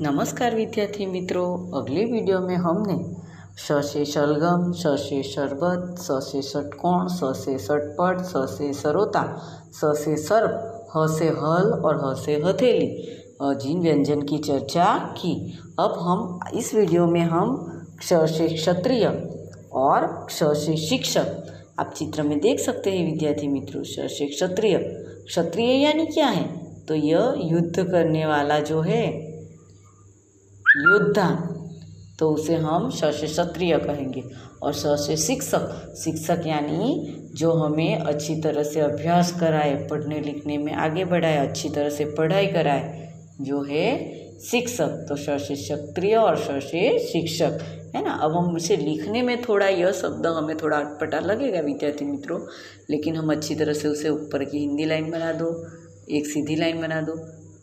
नमस्कार विद्यार्थी मित्रों, अगले वीडियो में हमने श से शलगम, श से शरबत, स से षटकोण, स से षटपट, स से सरोता, स से सर्प, ह से हल और ह से हथेली जिन व्यंजन की चर्चा की। अब हम इस वीडियो में हम क्ष से क्षत्रिय और क्ष से शिक्षक आप चित्र में देख सकते हैं विद्यार्थी मित्रों। श से क्षत्रिय, क्षत्रिय यानी क्या है? तो यह युद्ध करने वाला जो है योद्धा, तो उसे हम श से क्षत्रिय कहेंगे। और स से शिक्षक, शिक्षक यानी जो हमें अच्छी तरह से अभ्यास कराए, पढ़ने लिखने में आगे बढ़ाए, अच्छी तरह से पढ़ाई कराए, जो है शिक्षक। तो श से क्षत्रिय और श से शिक्षक, है ना। अब हम उसे लिखने में थोड़ा यह शब्द हमें थोड़ा अटपटा लगेगा विद्यार्थी मित्रों, लेकिन हम अच्छी तरह से उसे ऊपर की हिंदी लाइन बना दो, एक सीधी लाइन बना दो,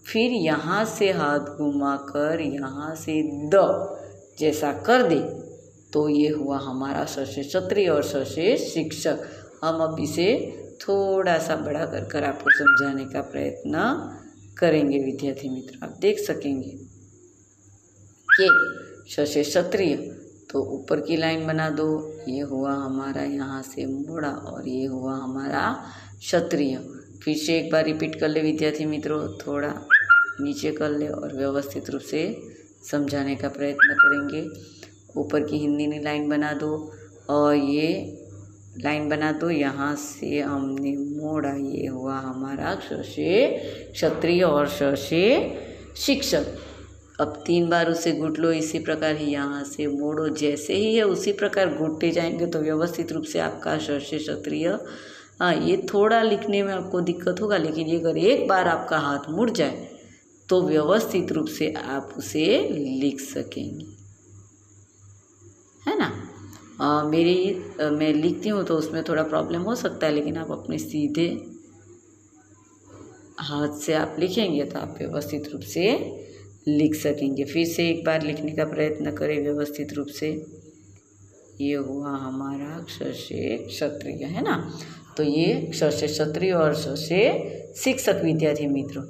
फिर यहाँ से हाथ घुमाकर यहाँ से द जैसा कर दे, तो ये हुआ हमारा स से क्षत्रिय और स से शिक्षक। हम अब इसे थोड़ा सा बड़ा कर आपको समझाने का प्रयत्न करेंगे विद्यार्थी मित्र। आप देख सकेंगे कि स से क्षत्रिय, तो ऊपर की लाइन बना दो, ये हुआ हमारा यहाँ से मोड़ा और ये हुआ हमारा क्षत्रिय। फिर से एक बार रिपीट कर ले विद्यार्थी मित्रों, थोड़ा नीचे कर ले और व्यवस्थित रूप से समझाने का प्रयत्न करेंगे। ऊपर की हिंदी में लाइन बना दो और ये लाइन बना दो, यहाँ से हमने मोड़ा, ये हुआ हमारा श से क्षत्रिय और श से शिक्षक। अब 3 बार उसे घुट लो, इसी प्रकार ही यहाँ से मोड़ो, जैसे ही है उसी प्रकार घुटते जाएंगे तो व्यवस्थित रूप से आपका श से क्षत्रिय। हाँ, ये थोड़ा लिखने में आपको दिक्कत होगा, लेकिन ये अगर एक बार आपका हाथ मुड़ जाए तो व्यवस्थित रूप से आप उसे लिख सकेंगे, है ना। मैं लिखती हूँ तो उसमें थोड़ा प्रॉब्लम हो सकता है, लेकिन आप अपने सीधे हाथ से आप लिखेंगे तो आप व्यवस्थित रूप से लिख सकेंगे। फिर से एक बार लिखने का प्रयत्न करें व्यवस्थित रूप से। ये हुआ हमारा क्ष से क्षत्रिय, है ना। तो ये क्ष से क्षत्रिय और श से शिक्षक विद्यार्थी मित्रों।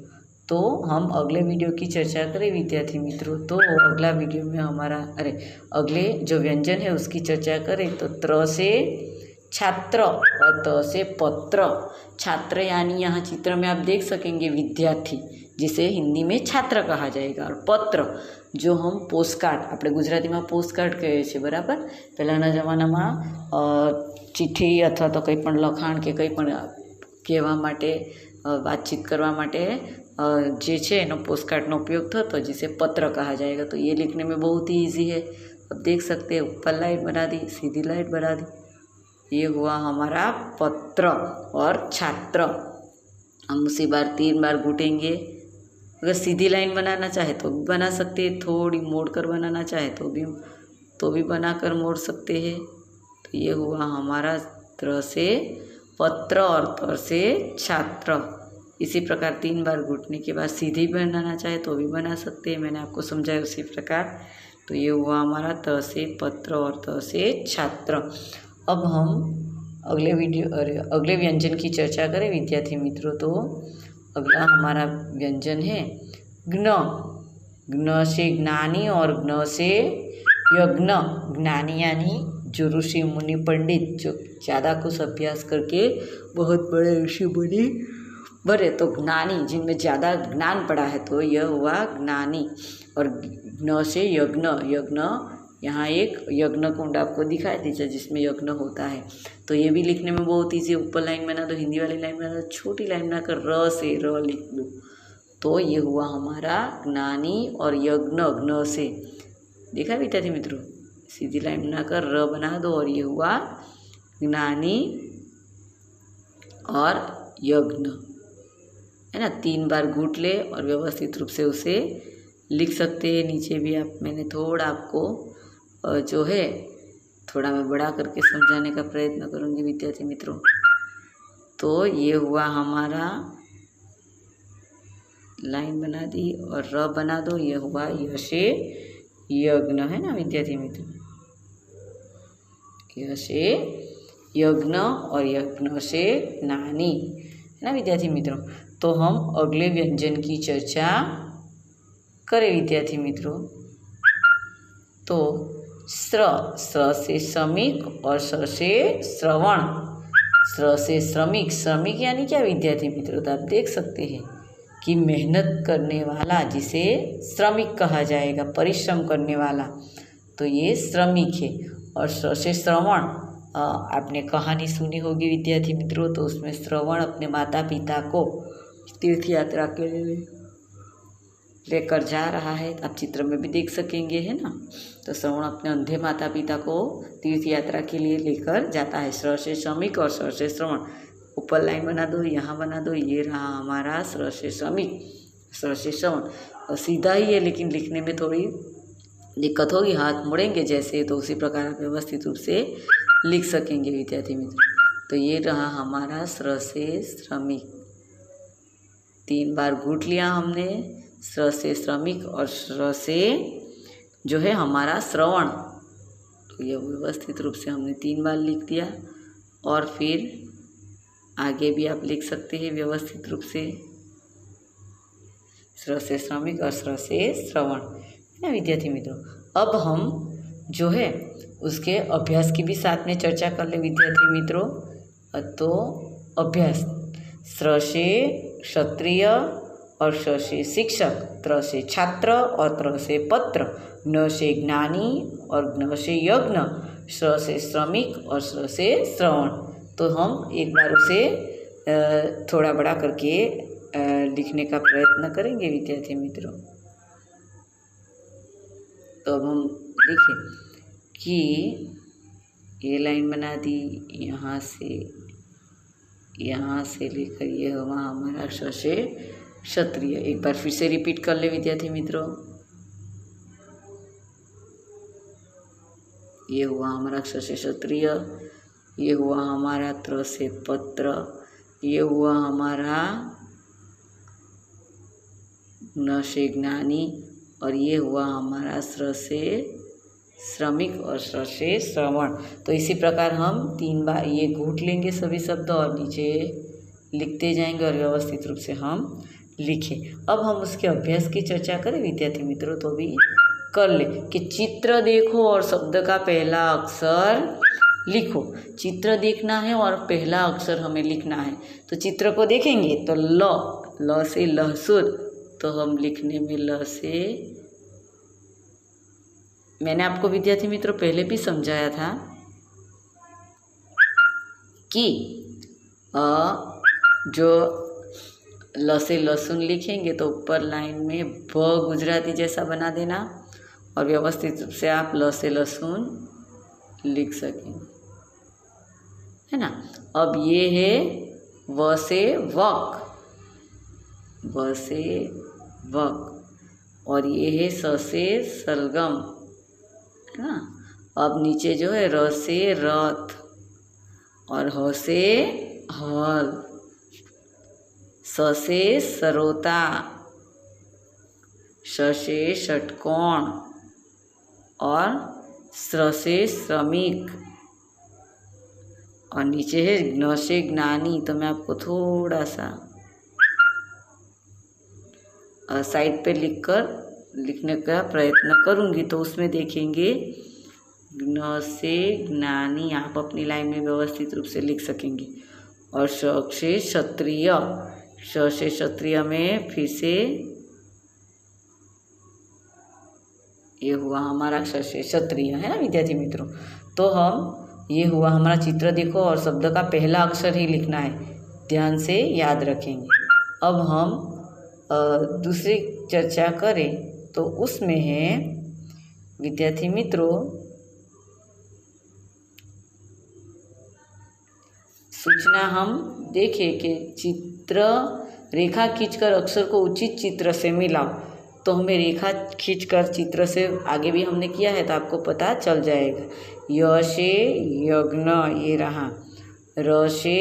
तो हम अगले वीडियो की चर्चा करें विद्यार्थी मित्रों। तो अगला वीडियो में अगले जो व्यंजन है उसकी चर्चा करें। तो त्र से छात्र और त से पत्र। छात्र यानी यहाँ चित्र में आप देख सकेंगे विद्यार्थी, जिसे हिंदी में छात्र कहा जाएगा। और पत्र जो हम पोस्टकार्ड, આપણે ગુજરાતીમાં પોસ્ટકાર્ડ કહીએ છીએ, બરાબર। પહેલાંના જમાનામાં ચિઠ્ઠી અથવા તો કંઈ પણ લખાણ કે કંઈ પણ કહેવા માટે, વાતચીત કરવા માટે જે છે એનો पोस्टकार्डનો उपयोग થતો, जिसे पत्र कहा जाएगा। तो ये लिखने में बहुत ही ईजी है। अब देख सकते हैं, ऊपर लाइट बना दी, सीधी लाइट बना दी, ये हुआ हमारा पत्र और छात्र। हम उसी बार 3 बार घुटेंगे। अगर सीधी लाइन बनाना चाहे तो भी बना सकते हैं, थोड़ी मोड़ कर बनाना चाहे तो भी बनाकर मोड़ सकते हैं। तो ये हुआ हमारा त्र से पत्र और तर से छात्र। इसी प्रकार 3 बार घुटने के बाद सीधी बनाना चाहे तो भी बना सकते हैं, मैंने आपको समझाया उसी प्रकार। तो ये हुआ हमारा त से पत्र और त से छात्र। अब हम अगले व्यंजन की चर्चा करें विद्यार्थी मित्रों। तो अगला हमारा व्यंजन है ज्ञ। ज्ञ से ज्ञानी और ज्ञ से यज्ञ। ज्ञानी यानी जो ऋषि मुनि पंडित, जो ज़्यादा कुछ अभ्यास करके बहुत बड़े ऋषि मुनि बने, तो ज्ञानी जिनमें ज़्यादा ज्ञान पड़ा है, तो यह हुआ ज्ञानी। और ज्ञ से यज्ञ। यज्ञ, यहाँ एक यज्ञ कुंड आपको दिखाई दीजिए जिसमें यज्ञ होता है। तो ये भी लिखने में बहुत ईजी। ऊपर लाइन बना दो, हिंदी वाली लाइन बना दो, छोटी लाइन बनाकर र से र लिख दो, तो ये हुआ हमारा ज्ञानी और यज्ञ। ज्ञ से देखा विद्यार्थी मित्रों, सीधी लाइन बनाकर र बना दो और ये हुआ ज्ञानी और यज्ञ, है ना। 3 बार घुट ले और व्यवस्थित रूप से उसे लिख सकते हैं। नीचे भी मैंने थोड़ा आपको जो है थोड़ा मैं बड़ा करके समझाने का प्रयत्न करूँगी विद्यार्थी मित्रों। तो ये हुआ हमारा, लाइन बना दी और र बना दो, ये हुआ य से यज्ञ, है ना विद्यार्थी मित्रों। य से यज्ञ और यज्ञ से ज्ञानी, है ना विद्यार्थी मित्रों। तो हम अगले व्यंजन की चर्चा करें विद्यार्थी मित्रों। तो स्र से श्रमिक और स से श्रवण। स्र से श्रमिक, श्रमिक यानी क्या विद्यार्थी मित्रों? तो आप देख सकते हैं कि मेहनत करने वाला, जिसे श्रमिक कहा जाएगा, परिश्रम करने वाला, तो ये श्रमिक है। और स से श्रवण, आपने कहानी सुनी होगी विद्यार्थी मित्रों, तो उसमें श्रवण अपने माता पिता को तीर्थ यात्रा के लिए लेकर जा रहा है। आप चित्र में भी देख सकेंगे, है ना। तो श्रवण अपने अंधे माता पिता को तीर्थ यात्रा के लिए लेकर जाता है। स्र से श्रमिक और स से श्रवण। ऊपर लाइन बना दो, यहाँ बना दो। ये रहा हमारा स्र से श्रमिक, स से श्रवण। और सीधा ही है, लेकिन लिखने में थोड़ी दिक्कत होगी, हाथ मुड़ेंगे जैसे, तो उसी प्रकार आप व्यवस्थित रूप से लिख सकेंगे विद्यार्थी मित्र। तो ये रहा हमारा स्र से श्रमिक। 3 बार घूट लिया हमने, स्र से श्रमिक और स्र से जो है हमारा श्रवण। तो ये व्यवस्थित रूप से हमने 3 बार लिख दिया। और फिर आगे भी आप लिख सकते हैं व्यवस्थित रूप से, स्र से श्रमिक और स्र से श्रवण, है ना विद्यार्थी मित्रों। अब हम जो है उसके अभ्यास की भी साथ में चर्चा कर ले विद्यार्थी मित्रों। तो अभ्यास, स्र से क्षत्रिय और श से शिक्षक, त्र से छात्र और त्र से पत्र, न से ज्ञानी और ज्ञ से यज्ञ, स से श्रमिक और स से श्रवण। तो हम एक बार उसे थोड़ा बड़ा करके लिखने का प्रयत्न करेंगे विद्यार्थी मित्रों। तो अब हम लिखें कि ये लाइन बना दी, यहाँ से लेकर ये हुआ हमारा स से क्षत्रिय। एक बार फिर से रिपीट कर ले विद्यार्थी मित्रों। ये हुआ हमारा स से क्षत्रिय, ये हुआ हमारा त्र से पत्र, ये हुआ हमारा न से ज्ञानी, और ये हुआ हमारा स्र से श्रमिक और स से श्रवण। तो इसी प्रकार हम 3 बार ये घूट लेंगे सभी शब्द और नीचे लिखते जाएंगे और व्यवस्थित रूप से हम लिखें। अब हम उसके अभ्यास की चर्चा करें विद्यार्थी मित्रों। तो भी कर ले कि चित्र देखो और शब्द का पहला अक्षर लिखो। चित्र देखना है और पहला अक्षर हमें लिखना है। तो चित्र को देखेंगे तो ल से लहसुन, तो हम लिखने में ल से, मैंने आपको विद्यार्थी मित्रों पहले भी समझाया था कि जो ल से लहसुन लिखेंगे तो ऊपर लाइन में ब गुजराती जैसा बना देना और व्यवस्थित रूप से आप ल से लहसुन लिख सकेंगे, है ना। अब ये है व से वक, व से वक, और ये है स से सलगम, है ना। अब नीचे जो है र से रथ और ह से हल, स से सरोता, श से षटकोण और स्र से श्रमिक, और नीचे है ज्ञ से ज्ञानी। तो मैं आपको थोड़ा सा साइड पे लिखने का प्रयत्न करूंगी, तो उसमें देखेंगे ज्ञ से ज्ञानी, आप अपनी लाइन में व्यवस्थित रूप से लिख सकेंगे। और श से क्षत्रिय, श से क्षत्रिय में फिर से ये हुआ हमारा श से क्षत्रिय, है ना विद्यार्थी मित्रों। तो हम ये हुआ हमारा चित्र देखो और शब्द का पहला अक्षर ही लिखना है, ध्यान से याद रखेंगे। अब हम दूसरी चर्चा करें तो उसमें है विद्यार्थी मित्रों सूचना। हम देखें कि चित्र रेखा खींचकर अक्षर को उचित चित्र से मिलाओ। तो हमें रेखा खींचकर चित्र से आगे भी हमने किया है तो आपको पता चल जाएगा। य से यज्ञ, ये रहा। र से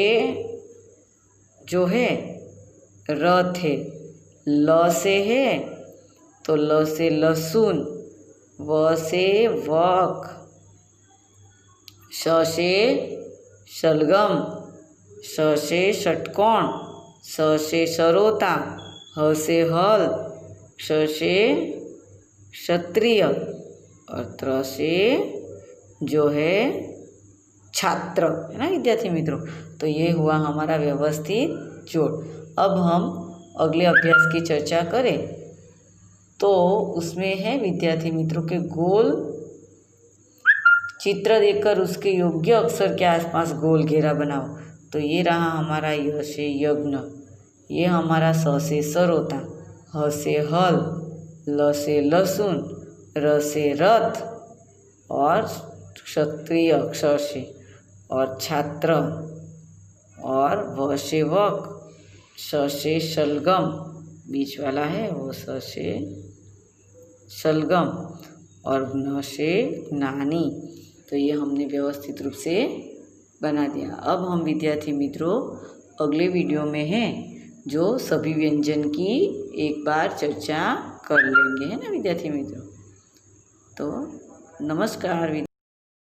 जो है रथ है, ल से है तो ल से लहसुन, व से वक, श से शलगम, स से षटकोण, स से सरोता, ह से हल, श से क्षत्रिय और त्र से जो है छात्र, है ना विद्यार्थी मित्रों। तो ये हुआ हमारा व्यवस्थित जोड़। अब हम अगले अभ्यास की चर्चा करें तो उसमें है विद्यार्थी मित्रों के गोल चित्र देखकर उसके योग्य अक्षर के आसपास गोल घेरा बनाओ। तो ये रहा हमारा य से यज्ञ, ये हमारा स से सरोता, ह से हल, ल से लहसुन, र से रथ और क्षत्रिय अक्षर से, और छात्र, और व से वक, श से शलगम, बीच वाला है वो स से शलगम, और न से नानी। तो ये हमने व्यवस्थित रूप से बना दिया। अब हम विद्यार्थी मित्रों अगले वीडियो में हैं जो सभी व्यंजन की एक बार चर्चा कर लेंगे, है ना विद्यार्थी मित्रों। तो नमस्कार।